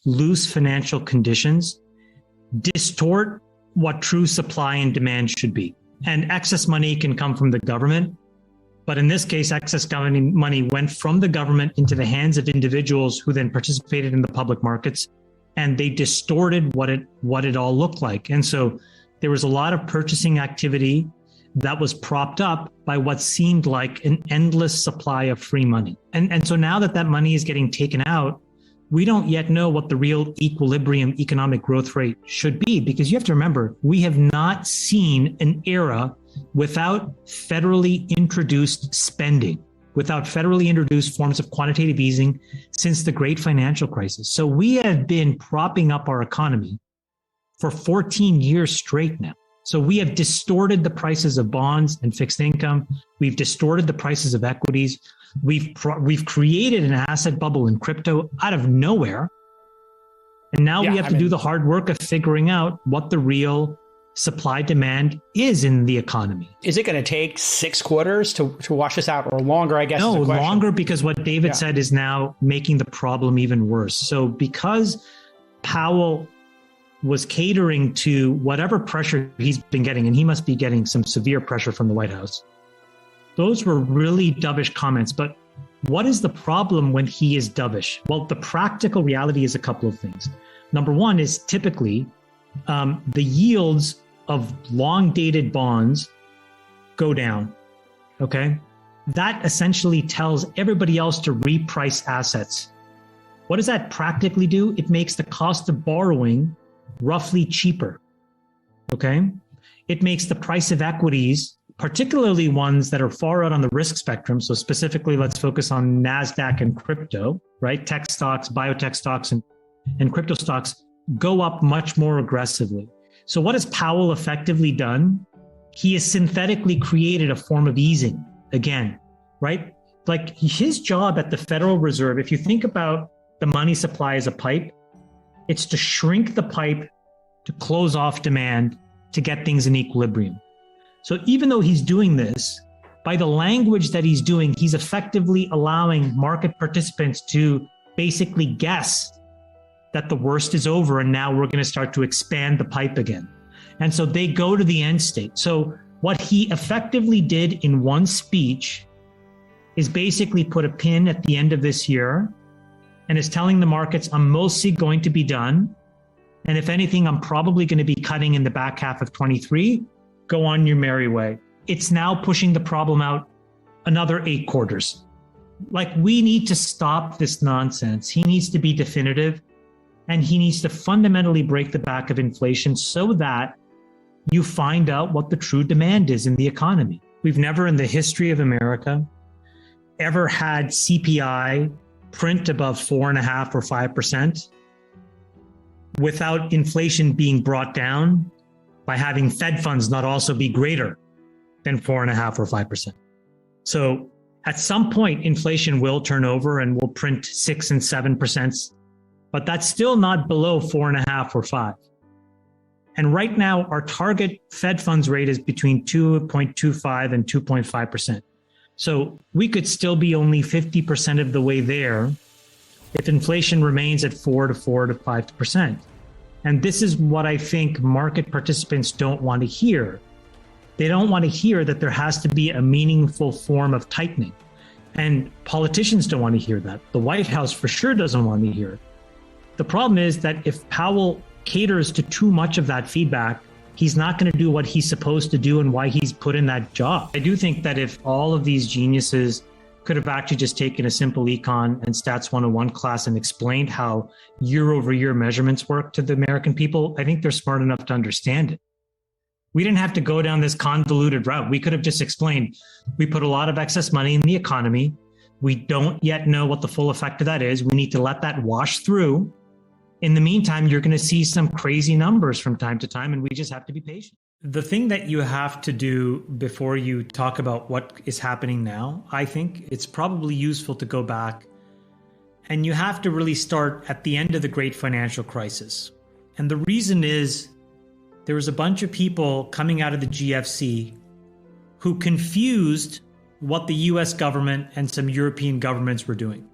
loose financial conditions distort what true supply and demand should be. And excess money can come from the government. But in this case, excess government money went from the government into the hands of individuals who then participated in the public markets, and they distorted what it all looked like. And so there was a lot of purchasing activity that was propped up by what seemed like an endless supply of free money. And so now that money is getting taken out, we don't yet know what the real equilibrium economic growth rate should be, because you have to remember, we have not seen an era without federally introduced spending, without federally introduced forms of quantitative easing since the great financial crisis. So we have been propping up our economy for 14 years straight now. So we have distorted the prices of bonds and fixed income. We've distorted the prices of equities. We've created an asset bubble in crypto out of nowhere. And now we have to do the hard work of figuring out what the real supply demand is in the economy. Is it going to take 6 quarters to wash this out, or longer, I guess? No, longer, because what David said is now making the problem even worse. So because Powell was catering to whatever pressure he's been getting, and he must be getting some severe pressure from the White House, those were really dovish comments. But what is the problem when he is dovish? Well, the practical reality is a couple of things. Number one is typically the yields of long-dated bonds go down, okay? That essentially tells everybody else to reprice assets. What does that practically do? It makes the cost of borrowing roughly cheaper, okay? It makes the price of equities, particularly ones that are far out on the risk spectrum. So specifically, let's focus on NASDAQ and crypto, right? Tech stocks, biotech stocks, and crypto stocks go up much more aggressively. So what has Powell effectively done? He has synthetically created a form of easing again, right? Like his job at the Federal Reserve, if you think about the money supply as a pipe, it's to shrink the pipe to close off demand to get things in equilibrium. So even though he's doing this, by the language that he's doing, he's effectively allowing market participants to basically guess that the worst is over and now we're going to start to expand the pipe again. And so they go to the end state. So what he effectively did in one speech is basically put a pin at the end of this year and is telling the markets, I'm mostly going to be done. And if anything, I'm probably going to be cutting in the back half of 23. Go on your merry way. It's now pushing the problem out another 8 quarters. Like, we need to stop this nonsense. He needs to be definitive, and he needs to fundamentally break the back of inflation so that you find out what the true demand is in the economy. We've never in the history of America ever had CPI print above 4.5% or 5% without inflation being brought down by having Fed funds not also be greater than 4.5% or 5%. So at some point, inflation will turn over and we'll print 6 and 7%, but that's still not below 4.5% or 5%. And right now, our target Fed funds rate is between 2.25% and 2.5%. So we could still be only 50% of the way there if inflation remains at 4 to 5%. And this is what I think market participants don't want to hear. They don't want to hear that there has to be a meaningful form of tightening. And politicians don't want to hear that. The White House for sure doesn't want to hear it. The problem is that if Powell caters to too much of that feedback, he's not going to do what he's supposed to do and why he's put in that job. I do think that if all of these geniuses could have actually just taken a simple econ and stats 101 class and explained how year over year measurements work to the American people, I think they're smart enough to understand it. We didn't have to go down this convoluted route. We could have just explained, we put a lot of excess money in the economy. We don't yet know what the full effect of that is. We need to let that wash through. In the meantime, you're going to see some crazy numbers from time to time, and we just have to be patient. The thing that you have to do before you talk about what is happening now, I think it's probably useful to go back, and you have to really start at the end of the great financial crisis. And the reason is there was a bunch of people coming out of the GFC who confused what the US government and some European governments were doing.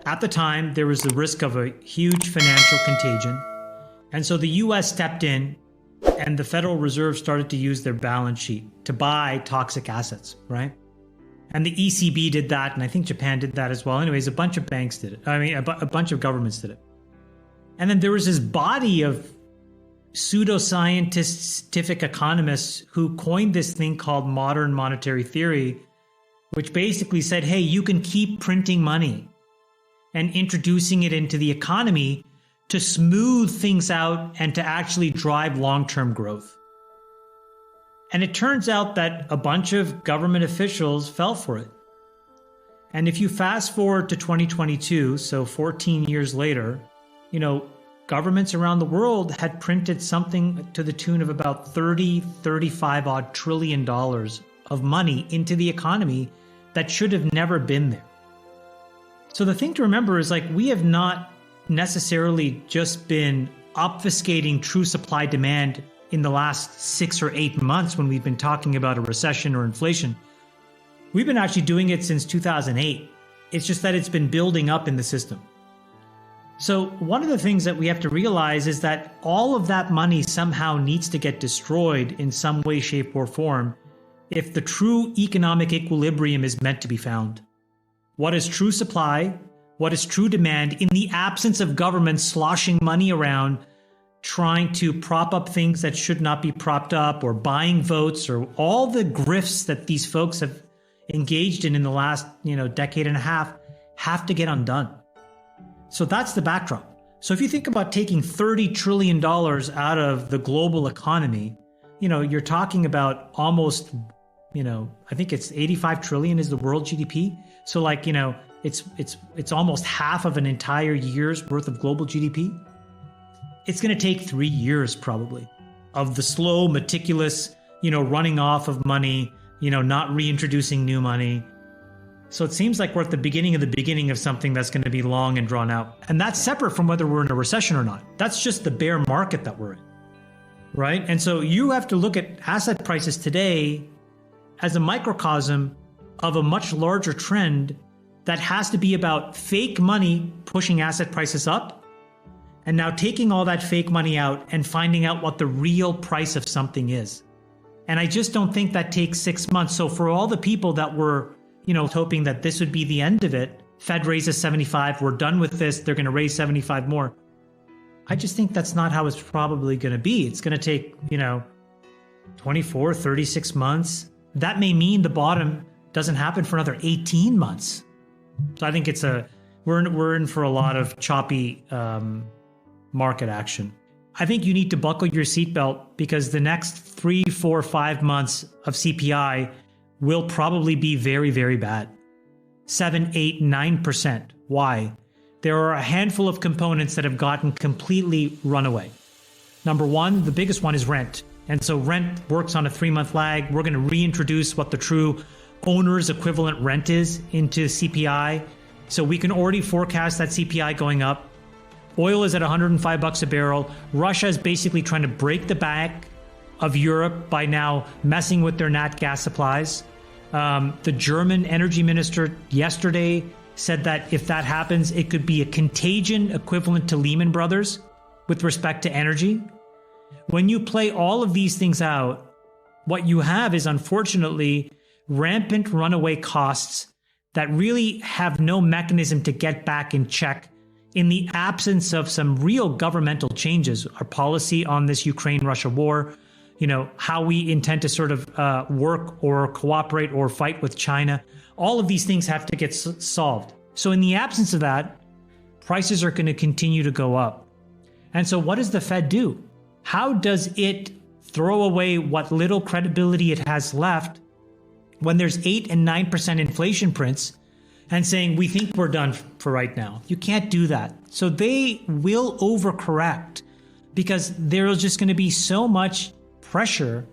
At the time, there was the risk of a huge financial contagion. And so the US stepped in and the Federal Reserve started to use their balance sheet to buy toxic assets, right? And the ECB did that, and I think Japan did that as well. Anyways, a bunch of banks did it. I mean, a bunch of governments did it. And then there was this body of pseudoscientific economists who coined this thing called modern monetary theory, which basically said, hey, you can keep printing money and introducing it into the economy to smooth things out and to actually drive long-term growth. And it turns out that a bunch of government officials fell for it. And if you fast forward to 2022, so 14 years later, governments around the world had printed something to the tune of about 35 odd trillion dollars of money into the economy that should have never been there. So the thing to remember is we have not necessarily just been obfuscating true supply demand in the last 6 or 8 months when we've been talking about a recession or inflation. We've been actually doing it since 2008. It's just that it's been building up in the system. So one of the things that we have to realize is that all of that money somehow needs to get destroyed in some way, shape, or form if the true economic equilibrium is meant to be found. What is true supply? What is true demand in the absence of government sloshing money around, trying to prop up things that should not be propped up, or buying votes, or all the grifts that these folks have engaged in the last, decade and a half have to get undone. So that's the backdrop. So if you think about taking $30 trillion out of the global economy, you're talking about almost, I think it's 85 trillion is the world GDP. So it's almost half of an entire year's worth of global GDP. It's going to take 3 years probably of the slow, meticulous, running off of money, not reintroducing new money. So it seems like we're at the beginning of something that's going to be long and drawn out. And that's separate from whether we're in a recession or not. That's just the bear market that we're in, right? And so you have to look at asset prices today as a microcosm of a much larger trend that has to be about fake money pushing asset prices up, and now taking all that fake money out and finding out what the real price of something is. And I just don't think that takes 6 months. So for all the people that were, hoping that this would be the end of it, Fed raises 75, we're done with this, they're going to raise 75 more. I just think that's not how it's probably going to be. It's going to take, 24, 36 months. That may mean the bottom doesn't happen for another 18 months. So I think we're in for a lot of choppy market action. I think you need to buckle your seatbelt because the next 3, 4, 5 months of CPI will probably be very, very bad. 7, 8, 9%. Why? There are a handful of components that have gotten completely run away. Number one, the biggest one is rent. And so rent works on a 3-month lag. We're going to reintroduce what the true owner's equivalent rent is into CPI. So we can already forecast that CPI going up. Oil is at $105 a barrel. Russia is basically trying to break the back of Europe by now messing with their nat gas supplies. The German energy minister yesterday said that if that happens, it could be a contagion equivalent to Lehman Brothers with respect to energy. When you play all of these things out, what you have is unfortunately rampant runaway costs that really have no mechanism to get back in check in the absence of some real governmental changes. Our policy on this Ukraine-Russia war, how we intend to sort of work or cooperate or fight with China. All of these things have to get solved. So in the absence of that, prices are going to continue to go up. And so what does the Fed do? How does it throw away what little credibility it has left when there's 8 and 9% inflation prints and saying, we think we're done for right now? You can't do that. So they will overcorrect because there's just going to be so much pressure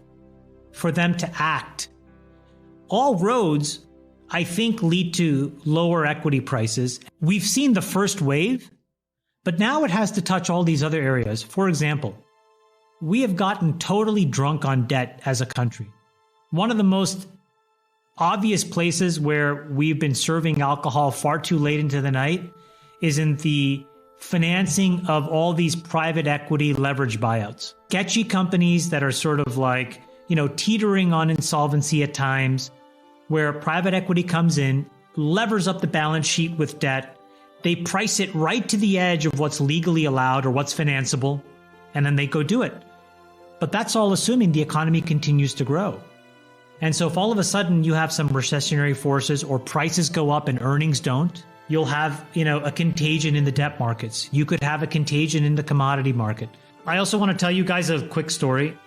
for them to act. All roads, I think, lead to lower equity prices. We've seen the first wave, but now it has to touch all these other areas. For example, we have gotten totally drunk on debt as a country. One of the most obvious places where we've been serving alcohol far too late into the night is in the financing of all these private equity leverage buyouts. Sketchy companies that are sort of like, teetering on insolvency at times, where private equity comes in, levers up the balance sheet with debt. They price it right to the edge of what's legally allowed or what's financeable, and then they go do it. But that's all assuming the economy continues to grow. And so if all of a sudden you have some recessionary forces or prices go up and earnings don't, you'll have, a contagion in the debt markets. You could have a contagion in the commodity market. I also want to tell you guys a quick story.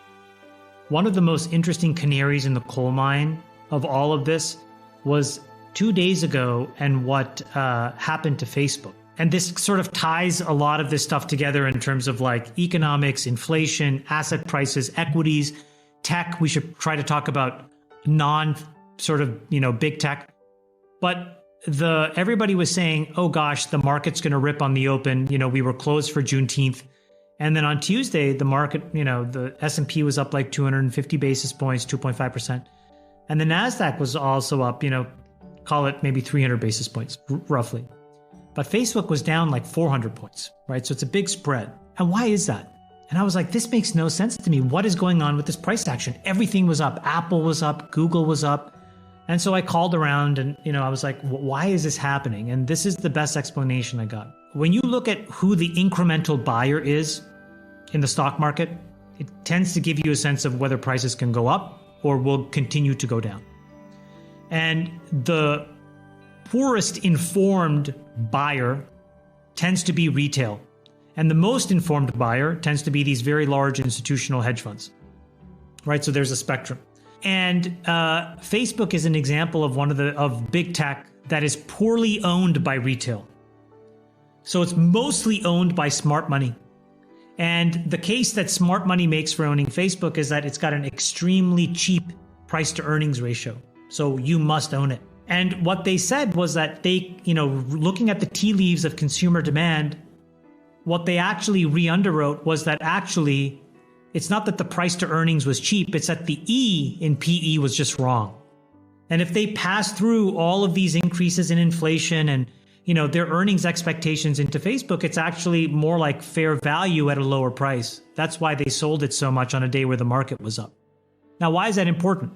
One of the most interesting canaries in the coal mine of all of this was 2 days ago and what happened to Facebook. And this sort of ties a lot of this stuff together in terms of like economics, inflation, asset prices, equities, tech. We should try to talk about non sort of, big tech. But everybody was saying, oh gosh, the market's going to rip on the open. We were closed for Juneteenth. And then on Tuesday, the market, the S&P was up like 250 basis points, 2.5%. And the NASDAQ was also up, call it maybe 300 basis points, roughly. But Facebook was down like 400 points, right? So it's a big spread. And why is that? And I was like, this makes no sense to me. What is going on with this price action? Everything was up. Apple was up. Google was up. And so I called around and, I was like, why is this happening? And this is the best explanation I got. When you look at who the incremental buyer is in the stock market, it tends to give you a sense of whether prices can go up or will continue to go down. And the poorest informed buyer tends to be retail. And the most informed buyer tends to be these very large institutional hedge funds, right? So there's a spectrum. And Facebook is an example of of big tech that is poorly owned by retail. So it's mostly owned by smart money. And the case that smart money makes for owning Facebook is that it's got an extremely cheap price to earnings ratio. So you must own it. And what they said was that they, looking at the tea leaves of consumer demand, what they actually re-underwrote was that actually it's not that the price to earnings was cheap, it's that the E in PE was just wrong. And if they pass through all of these increases in inflation and their earnings expectations into Facebook, it's actually more like fair value at a lower price. That's why they sold it so much on a day where the market was up. Now, why is that important?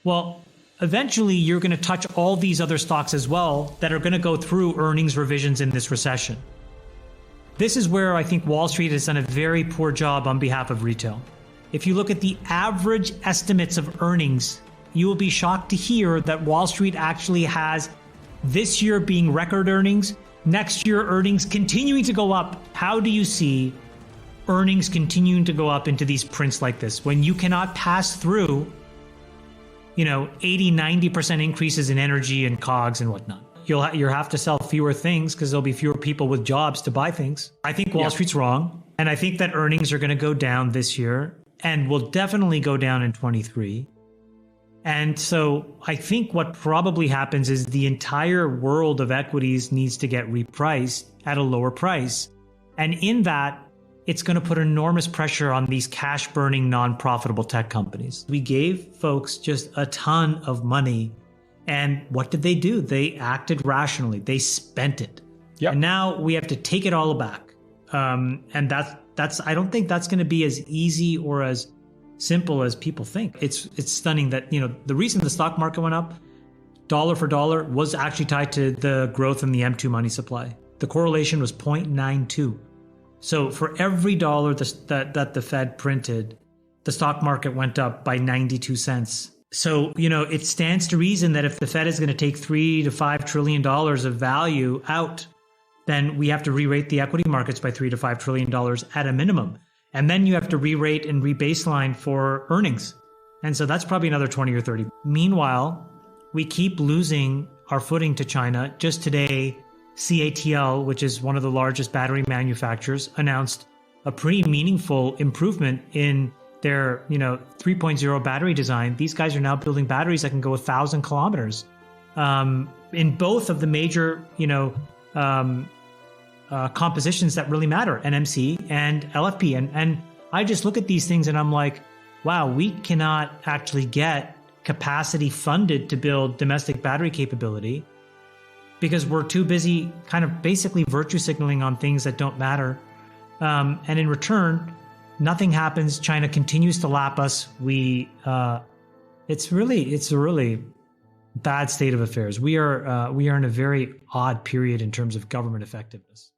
Well, eventually you're going to touch all these other stocks as well that are going to go through earnings revisions in this recession. This is where I think Wall Street has done a very poor job on behalf of retail. If you look at the average estimates of earnings, you will be shocked to hear that Wall Street actually has this year being record earnings, next year earnings continuing to go up. How do you see earnings continuing to go up into these prints like this when you cannot pass through, 80, 90% increases in energy and COGS and whatnot? You'll have to sell fewer things because there'll be fewer people with jobs to buy things. I think Wall Street's wrong. And I think that earnings are going to go down this year and will definitely go down in 23. And so I think what probably happens is the entire world of equities needs to get repriced at a lower price. And in that, it's going to put enormous pressure on these cash burning, non-profitable tech companies. We gave folks just a ton of money. And what did they do? They acted rationally. They spent it. Yep. And now we have to take it all back. And that's I don't think that's going to be as easy or as simple as people think. It's stunning that, the reason the stock market went up, dollar for dollar, was actually tied to the growth in the M2 money supply. The correlation was 0.92. So for every dollar that the Fed printed, the stock market went up by 92 cents. So, it stands to reason that if the Fed is going to take $3 to $5 trillion of value out, then we have to re-rate the equity markets by $3 to $5 trillion at a minimum. And then you have to re-rate and re-baseline for earnings. And so that's probably another 20 or 30. Meanwhile, we keep losing our footing to China. Just today, CATL, which is one of the largest battery manufacturers, announced a pretty meaningful improvement in their 3.0 battery design. These guys are now building batteries that can go 1,000 kilometers in both of the major compositions that really matter, NMC and LFP. And I just look at these things and I'm like, wow, we cannot actually get capacity funded to build domestic battery capability. because we're too busy kind of basically virtue signaling on things that don't matter. And in return, nothing happens. China continues to lap us. It's a really bad state of affairs. We are in a very odd period in terms of government effectiveness.